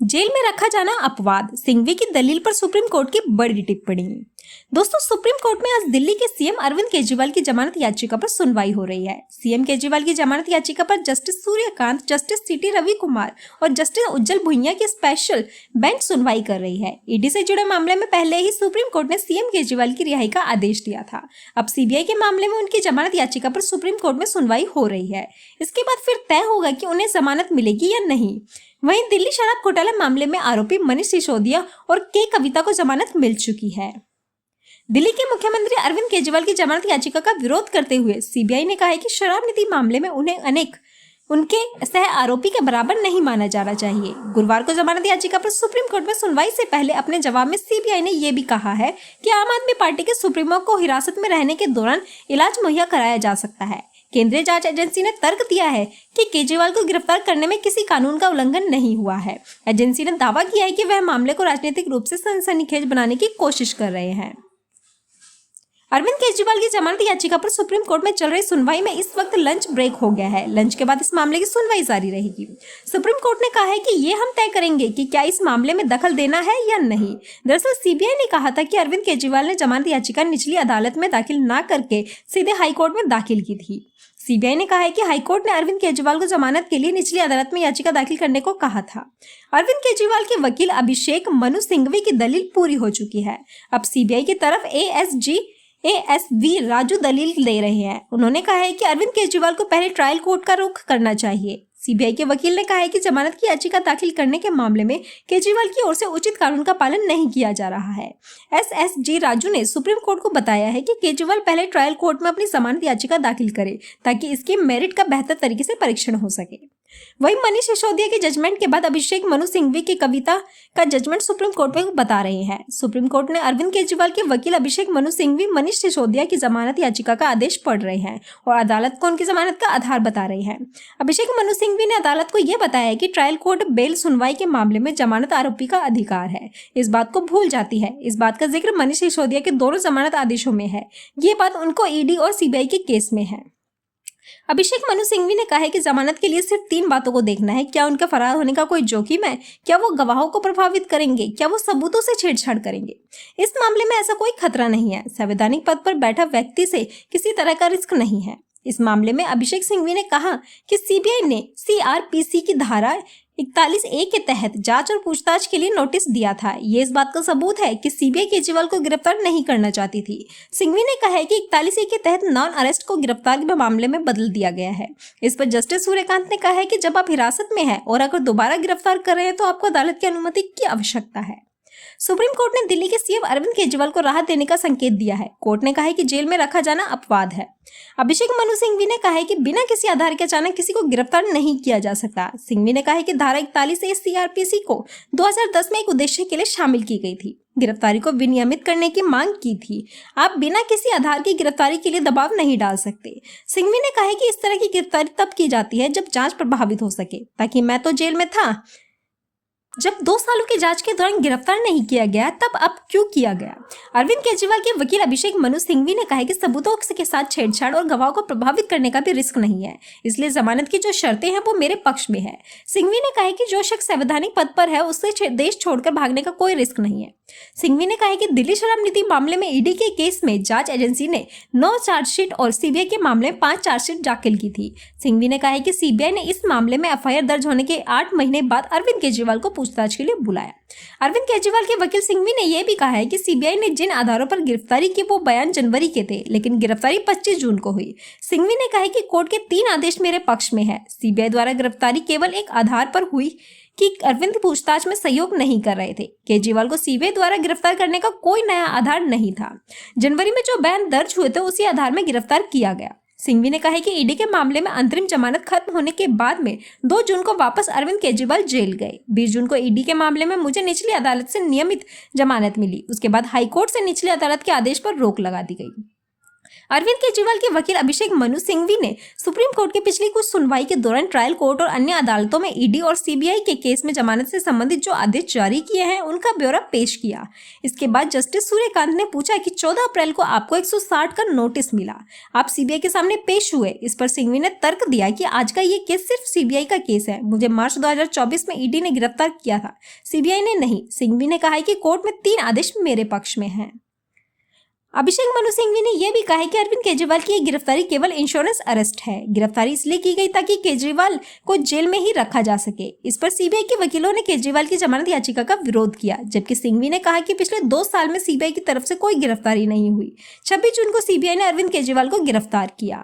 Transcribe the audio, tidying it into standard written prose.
Jail में रखा जाना अपवाद, सिंघवी की दलील पर सुप्रीम कोर्ट की बड़ी टिप्पणी। दोस्तों, सुप्रीम कोर्ट में आज दिल्ली के सीएम अरविंद केजरीवाल की जमानत याचिका पर सुनवाई हो रही है। सीएम केजरीवाल की जमानत याचिका पर जस्टिस सूर्यकांत, जस्टिस सीटी रवि कुमार और जस्टिस उज्जवल भुइयां की स्पेशल बेंच सुनवाई कर रही है। ईडी से जुड़े मामले में पहले ही सुप्रीम कोर्ट ने सीएम केजरीवाल की रिहाई का आदेश दिया था। अब सीबीआई के मामले में उनकी जमानत याचिका पर सुप्रीम कोर्ट में सुनवाई हो रही है। इसके बाद फिर तय होगा कि उन्हें जमानत मिलेगी या नहीं। वहीं दिल्ली शराब घोटाला मामले में आरोपी मनीष सिसोदिया और के कविता को जमानत मिल चुकी है। दिल्ली के मुख्यमंत्री अरविंद केजरीवाल की जमानत याचिका का विरोध करते हुए सीबीआई ने कहा है कि शराब नीति मामले में उन्हें उनके सह आरोपी के बराबर नहीं माना जाना चाहिए। गुरुवार को जमानत याचिका पर सुप्रीम कोर्ट में सुनवाई से पहले अपने जवाब में सीबीआई ने यह भी कहा है कि आम आदमी पार्टी के सुप्रीमो को हिरासत में रहने के दौरान इलाज मुहैया कराया जा सकता है। केंद्रीय जांच एजेंसी ने तर्क दिया है कि केजरीवाल को गिरफ्तार करने में किसी कानून का उल्लंघन नहीं हुआ है। एजेंसी ने दावा किया है कि वह मामले को राजनीतिक रूप से सनसनीखेज बनाने की कोशिश कर रहे हैं। अरविंद केजरीवाल की जमानत याचिका पर सुप्रीम कोर्ट में चल रही सुनवाई में इस वक्त लंच ब्रेक हो गया है। लंच के बाद इस मामले की सुनवाई जारी रहेगी। सुप्रीम कोर्ट ने कहा है कि ये हम तय करेंगे कि क्या इस मामले में दखल देना है या नहीं। दरअसल सीबीआई ने कहा था कि अरविंद केजरीवाल ने जमानत याचिका निचली अदालत में दाखिल न करके सीधे हाईकोर्ट में दाखिल की थी। सीबीआई ने कहा है कि हाईकोर्ट ने अरविंद केजरीवाल को जमानत के लिए निचली अदालत में याचिका दाखिल करने को कहा था। अरविंद केजरीवाल के वकील अभिषेक मनु सिंघवी की दलील पूरी हो चुकी है। अब सीबीआई की तरफ एएसवी राजू दलील दे रहे हैं। उन्होंने कहा है कि अरविंद केजरीवाल को पहले ट्रायल कोर्ट का रुख करना चाहिए। सीबीआई के वकील ने कहा है कि जमानत की याचिका दाखिल करने के मामले में केजरीवाल की ओर से उचित कानून का पालन नहीं किया जा रहा है। एसएसजी राजू ने सुप्रीम कोर्ट को बताया है कि केजरीवाल पहले ट्रायल कोर्ट में अपनी जमानत याचिका दाखिल करे ताकि इसके मेरिट का बेहतर तरीके से परीक्षण हो सके। वहीं मनीष सिसोदिया के जजमेंट के बाद अभिषेक मनु सिंघवी की कविता का जजमेंट सुप्रीम कोर्ट में बता रहे हैं। सुप्रीम कोर्ट ने अरविंद केजरीवाल के वकील अभिषेक मनु सिंघवी मनीष सिसोदिया की जमानत याचिका का आदेश पढ़ रहे हैं और अदालत को उनकी जमानत का आधार बता रहे हैं। अभिषेक मनु सिंघवी ने अदालत को यह बताया है कि ट्रायल कोर्ट बेल सुनवाई के मामले में जमानत आरोपी का अधिकार है। इस बात को भूल जाती है। इस बात का जिक्र मनीष सिसोदिया के दोनों जमानत आदेशों में है। ये बात उनको ईडी और सीबीआई के केस में है। अभिषेक मनु सिंघवी ने कहा है कि जमानत के लिए सिर्फ 3 बातों को देखना है। क्या उनके फरार होने का कोई जोखिम है, क्या वो गवाहों को प्रभावित करेंगे, क्या वो सबूतों से छेड़छाड़ करेंगे। इस मामले में ऐसा कोई खतरा नहीं है। संवैधानिक पद पर बैठा व्यक्ति से किसी तरह का रिस्क नहीं है। इस मामले में अभिषेक सिंघवी ने कहा कि सीबीआई ने सीआरपीसी की धारा 41A के तहत जांच और पूछताछ के लिए नोटिस दिया था। ये इस बात का सबूत है कि सीबीआई केजरीवाल को गिरफ्तार नहीं करना चाहती थी। सिंघवी ने कहा है कि 41A के तहत नॉन अरेस्ट को गिरफ्तार के मामले में बदल दिया गया है। इस पर जस्टिस सूर्यकांत ने कहा है कि जब आप हिरासत में हैं और अगर दोबारा गिरफ्तार कर रहे हैं तो आपको अदालत की अनुमति की आवश्यकता है। सुप्रीम कोर्ट ने दिल्ली के सीएम अरविंद केजरीवाल को राहत देने का संकेत दिया है। कोर्ट ने कहा है कि जेल में रखा जाना अपवाद है। अभिषेक मनु सिंघवी ने कहा है कि बिना किसी आधार के अचानक किसी को गिरफ्तार नहीं किया जा सकता। सिंघवी ने कहा है कि धारा 41A सीआरपीसी को 2010 में एक उद्देश्य के लिए शामिल की गई थी, गिरफ्तारी को विनियमित करने की मांग की थी। आप बिना किसी आधार की गिरफ्तारी के लिए दबाव नहीं डाल सकते। सिंघवी ने कहा है कि इस तरह की गिरफ्तारी तब की जाती है जब जांच प्रभावित हो सके। ताकि मैं तो जेल में था, जब 2 सालों की जांच के दौरान गिरफ्तार नहीं किया गया तब अब क्यों किया गया। अरविंद केजरीवाल के वकील अभिषेक मनु सिंघवी ने कहा है कि सबूतों के साथ छेड़छाड़ और गवाहों को प्रभावित करने का भी रिस्क नहीं है, इसलिए जमानत की जो शर्तें हैं वो मेरे पक्ष में है। सिंघवी ने कहा है कि जो शख्स संवैधानिक पद पर है उससे देश छोड़कर भागने का कोई रिस्क नहीं है। सिंघवी ने कहा है कि दिल्ली शराब नीति मामले में ईडी के केस में जांच एजेंसी ने 9 चार्जशीट और सीबीआई के मामले में 5 चार्जशीट दाखिल की थी। सिंघवी ने कहा है कि सीबीआई ने इस मामले में एफआईआर दर्ज होने के 8 महीने बाद अरविंद केजरीवाल को पूछताछ के लिए बुलाया। अरविंद केजरीवाल के वकील सिंघवी ने यह भी कहा है कि सीबीआई ने जिन आधारों पर गिरफ्तारी की वो बयान जनवरी के थे, लेकिन गिरफ्तारी 25 जून को हुई। सिंघवी ने कहा है कि कोर्ट के 3 आदेश मेरे पक्ष में है। सीबीआई द्वारा गिरफ्तारी केवल एक आधार पर हुई कि अरविंद पूछताछ में सहयोग नहीं कर रहे थे। केजरीवाल को सीबीआई द्वारा गिरफ्तार करने का कोई नया आधार नहीं था। जनवरी में जो बयान दर्ज हुए थे उसी आधार में गिरफ्तार किया गया। सिंघवी ने कहा है कि ईडी के मामले में अंतरिम जमानत खत्म होने के बाद में 2 जून को वापस अरविंद केजरीवाल जेल गए। 20 जून को ईडी के मामले में मुझे निचली अदालत से नियमित जमानत मिली। उसके बाद हाईकोर्ट से निचली अदालत के आदेश पर रोक लगा दी गई। अरविंद केजरीवाल के वकील अभिषेक मनु सिंघवी ने सुप्रीम कोर्ट के पिछली कुछ सुनवाई के दौरान ट्रायल कोर्ट और अन्य अदालतों में ईडी और सीबीआई के केस में जमानत से संबंधित जो आदेश जारी किए हैं उनका ब्यौरा पेश किया। इसके बाद जस्टिस सूर्यकांत ने पूछा कि 14 अप्रैल को आपको 160 का नोटिस मिला, आप सीबीआई के सामने पेश हुए। इस पर सिंघवी ने तर्क दिया कि आज का ये केस सिर्फ सीबीआई का केस है, मुझे मार्च 2024 में ईडी ने गिरफ्तार किया था, सीबीआई ने नहीं। सिंघवी ने कहा है कि कोर्ट में 3 आदेश मेरे पक्ष में हैं। अभिषेक मनु सिंघवी ने यह भी कहा है कि अरविंद केजरीवाल की गिरफ्तारी केवल इंश्योरेंस अरेस्ट है। गिरफ्तारी इसलिए की गई ताकि केजरीवाल को जेल में ही रखा जा सके। इस पर सीबीआई के वकीलों ने केजरीवाल की जमानत याचिका का विरोध किया, जबकि सिंघवी ने कहा कि पिछले 2 साल में सीबीआई की तरफ से कोई गिरफ्तारी नहीं हुई। 26 जून को सीबीआई ने अरविंद केजरीवाल को गिरफ्तार किया।